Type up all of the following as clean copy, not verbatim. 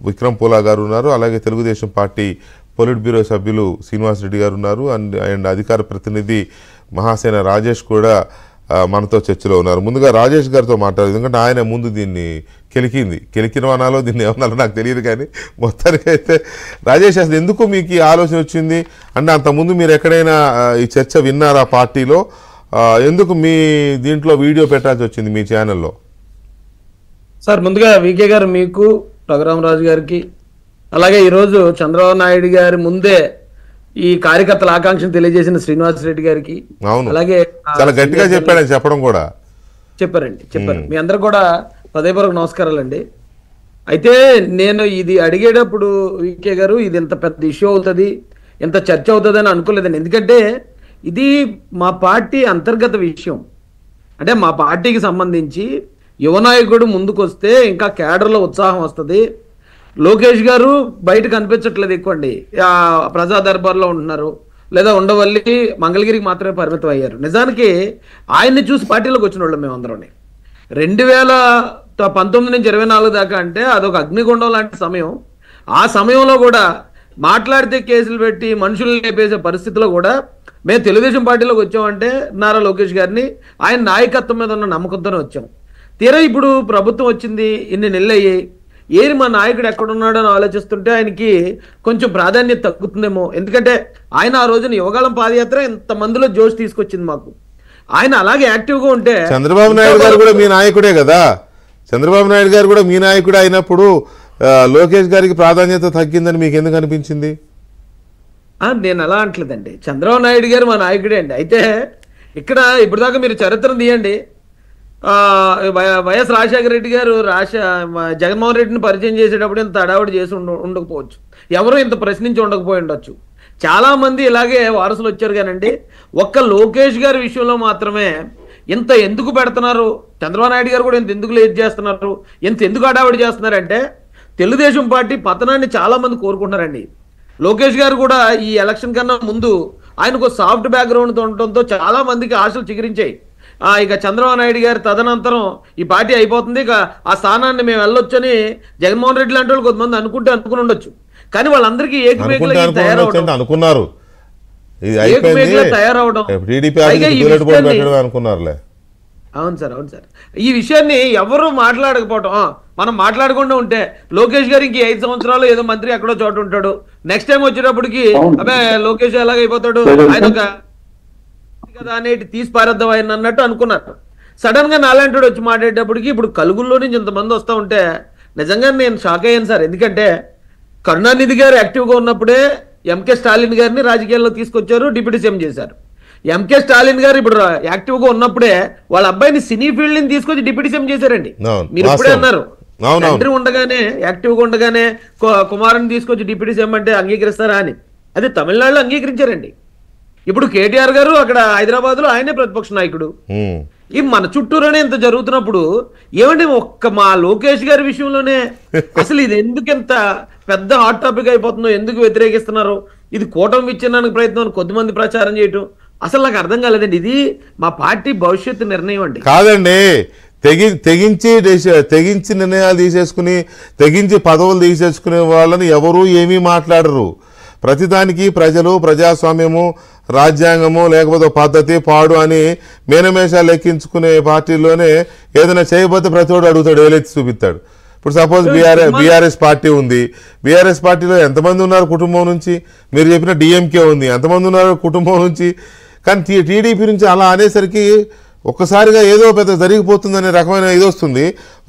విక్రమ్ పూలా గారు ఉన్నారు. అలాగే తెలుగుదేశం పార్టీ పొలిట్ బ్యూరో సభ్యులు శ్రీనివాస్ రెడ్డి గారు ఉన్నారు. అండ్ అధికార ప్రతినిధి మహాసేన రాజేష్ కూడా మనతో చర్చలో ఉన్నారు. ముందుగా రాజేష్ గారితో మాట్లాడారు, ఎందుకంటే ఆయన ముందు దీన్ని కెలికిన వనాలో దీన్ని ఏమన్నారో నాకు తెలియదు. కానీ మొత్తానికైతే రాజేష్, అసలు ఎందుకు మీకు ఈ ఆలోచన వచ్చింది? అంటే అంతకుముందు మీరు ఎక్కడైనా ఈ చర్చ విన్నారా పార్టీలో? ఎందుకు మీ దీంట్లో వీడియో పెట్టాల్సి వచ్చింది మీ ఛానల్లో? సార్, ముందుగా వికే గారు మీకు, రఘురామరాజు గారికి, అలాగే ఈరోజు చంద్రబాబు నాయుడు గారి ముందే ఈ కార్యకర్తల ఆకాంక్షను తెలియజేసిన శ్రీనివాస్ రెడ్డి గారికి, అలాగే చాలా గట్టిగా చెప్పాడని చెప్పడం కూడా చెప్పారు. మీ అందరు కూడా హృదయపూర్వక నమస్కారాలండి. అయితే నేను ఇది అడిగేటప్పుడు వికే గారు, ఇది ఇంత పెద్ద ఇష్యూ అవుతుంది, ఇంత చర్చ అవుతుంది అని అనుకోలేదండి. ఎందుకంటే ఇది మా పార్టీ అంతర్గత విషయం. అంటే మా పార్టీకి సంబంధించి యువ నాయకుడు ముందుకు వస్తే ఇంకా కేడర్లో ఉత్సాహం వస్తుంది. లోకేష్ గారు బయట కనిపించట్లేదు ఎక్కువండి, ప్రజా దర్బార్లో ఉంటున్నారు, లేదా ఉండవల్లి మంగళగిరికి మాత్రమే పరిమితం అయ్యారు. నిజానికి ఆయన్ని చూసి పార్టీలోకి వచ్చిన వాళ్ళం మేమందరం. 2019 నుంచి 24 దాకా అంటే అదొక అగ్నిగుండం లాంటి సమయం. ఆ సమయంలో కూడా మాట్లాడితే కేసులు పెట్టి మనుషులు లేపేసే పరిస్థితిలో కూడా మేము తెలుగుదేశం పార్టీలోకి వచ్చామంటే నారా లోకేష్ గారిని, ఆయన నాయకత్వం మీద ఉన్న నమ్మకంతోనే వచ్చాం. తీరా ఇప్పుడు ప్రభుత్వం వచ్చింది, ఇన్ని నెలలు అయ్యాయి, ఏరి మా నాయకుడు ఎక్కడున్నాడో అని ఆలోచిస్తుంటే ఆయనకి కొంచెం ప్రాధాన్యత తగ్గుతుందేమో. ఎందుకంటే ఆయన ఆ రోజున యువగాళం పాదయాత్ర ఇంతమందిలో జోష్ తీసుకొచ్చింది మాకు. ఆయన అలాగే యాక్టివ్గా ఉంటే చంద్రబాబు నాయుడు గారు కూడా మీ నాయకుడే కదా, చంద్రబాబు నాయుడు గారు కూడా మీ నాయకుడే అయినప్పుడు లోకేష్ గారికి ప్రాధాన్యత తగ్గిందని మీకు ఎందుకు అనిపించింది? నేను అలా అంటలేదండి, చంద్రబాబు నాయుడు గారు మా నాయకుడే అండి. అయితే ఇక్కడ ఇప్పుడు దాకా మీరు చరిత్రను తీయండి. వైఎస్ రాజశేఖర రెడ్డి గారు జగన్మోహన్ రెడ్డిని పరిచయం చేసేటప్పుడు ఇంత అడావుడి చేసి ఉండకపోవచ్చు, ఎవరో ఇంత ప్రశ్నించి ఉండకపోయి ఉండొచ్చు. చాలా మంది ఇలాగే వారసులు వచ్చారు. కానండి ఒక్క లోకేష్ గారి విషయంలో మాత్రమే ఇంత ఎందుకు పెడుతున్నారు, చంద్రబాబు నాయుడు గారు కూడా ఇంత ఎందుకు లేట్ చేస్తున్నారు, ఎందుకు అడావుడి చేస్తున్నారంటే తెలుగుదేశం పార్టీ పతనాన్ని చాలా మంది కోరుకుంటున్నారండి. లోకేష్ గారు కూడా ఈ ఎలక్షన్ కన్నా ముందు ఆయనకు సాఫ్ట్ బ్యాక్గ్రౌండ్ ఉండటంతో చాలా మందికి ఆశలు చిగురించాయి. ఇక చంద్రబాబు నాయుడు గారి తదనంతరం ఈ పార్టీ అయిపోతుంది, ఇక ఆ స్థానాన్ని మేము వెళ్ళొచ్చని జగన్మోహన్ రెడ్డి లాంటి వాళ్ళు కొంతమంది అనుకుని ఉండొచ్చు. కానీ వాళ్ళందరికీ తయారవడం అవును సార్. ఈ విషయాన్ని ఎవరు మాట్లాడకపోవటం, మనం మాట్లాడకుండా ఉంటే లోకేష్ గారు ఇంక 5 సంవత్సరాలు ఏదో మంత్రి ఎక్కడో చోట ఉంటాడు, నెక్స్ట్ టైం వచ్చేటప్పటికి అబ్బే లోకేష్ ఎలాగైపోతాడు, ఆయన కదా అనేటి తీసి పారేద్దాం ఆయన అన్నట్టు అనుకున్నారు. సడన్ గా నాలాంటి వచ్చి మాట్లాడేటప్పటికి ఇప్పుడు కలుగుల్లో నుంచి ఇంతమంది వస్తూ ఉంటే నిజంగా నేను షాక్ అయ్యాను సార్. ఎందుకంటే కరుణానిధి గారు యాక్టివ్గా ఉన్నప్పుడే ఎంకే స్టాలిన్ గారిని రాజకీయాల్లో తీసుకొచ్చారు, డిప్యూటీ సీఎం చేశారు. ఎంకే స్టాలిన్ గారు ఇప్పుడు యాక్టివ్గా ఉన్నప్పుడే వాళ్ళ అబ్బాయిని సినీ ఫీల్డ్ ని తీసుకొచ్చి డిప్యూటీ సీఎం చేశారండి. మీరు ఇప్పుడే అన్నారు తండ్రి ఉండగానే యాక్టివ్గా ఉండగానే కుమారుని తీసుకొచ్చి డిప్యూటీ సీఎం అంటే అంగీకరిస్తారా అని. అది తమిళనాడులో అంగీకరించారండి. ఇప్పుడు కేటీఆర్ గారు అక్కడ హైదరాబాద్ లో ఆయనే ప్రతిపక్ష నాయకుడు. ఈ మన చుట్టూలోనే ఇంత జరుగుతున్నప్పుడు ఏమంటే ఒక్క మా లోకేష్ గారి విషయంలోనే అసలు ఇది ఎందుకు ఎంత పెద్ద హాట్ టాపిక్ అయిపోతుందో, ఎందుకు వ్యతిరేకిస్తున్నారు, ఇది కూటమి విచ్ఛిన్నానికి ప్రయత్నం కొద్దిమంది ప్రచారం చేయటం అసలు నాకు అర్థం కాలేదండి. ఇది మా పార్టీ భవిష్యత్తు నిర్ణయం అండి. కాదండి, తెగించి నిర్ణయాలు తీసేసుకుని తెగించి పదవులు తీసేసుకునే వాళ్ళని ఎవరు ఏమీ మాట్లాడరు. ప్రతిదానికి ప్రజలు, ప్రజాస్వామ్యము, రాజ్యాంగము, లేకపోతే పద్ధతి పాడు అని మేనమేషాలు లెక్కించుకునే పార్టీలోనే ఏదైనా చేయబోతే ప్రతివాడు అడుగుతాడు, వేలెత్తి చూపిస్తాడు. ఇప్పుడు సపోజ్ బీఆర్ఎస్ పార్టీ ఉంది, బీఆర్ఎస్ పార్టీలో ఎంతమంది ఉన్నారు కుటుంబం నుంచి? మీరు చెప్పిన డిఎంకే ఉంది, ఎంతమంది ఉన్నారు కుటుంబం నుంచి? కానీ టీడీపీ నుంచి అలా అనేసరికి ఒక్కసారిగా ఏదో పెద్ద జరిగిపోతుందనే రకమైన ఇది వస్తుంది.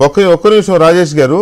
ఒక్క నిమిషం రాజేష్ గారు.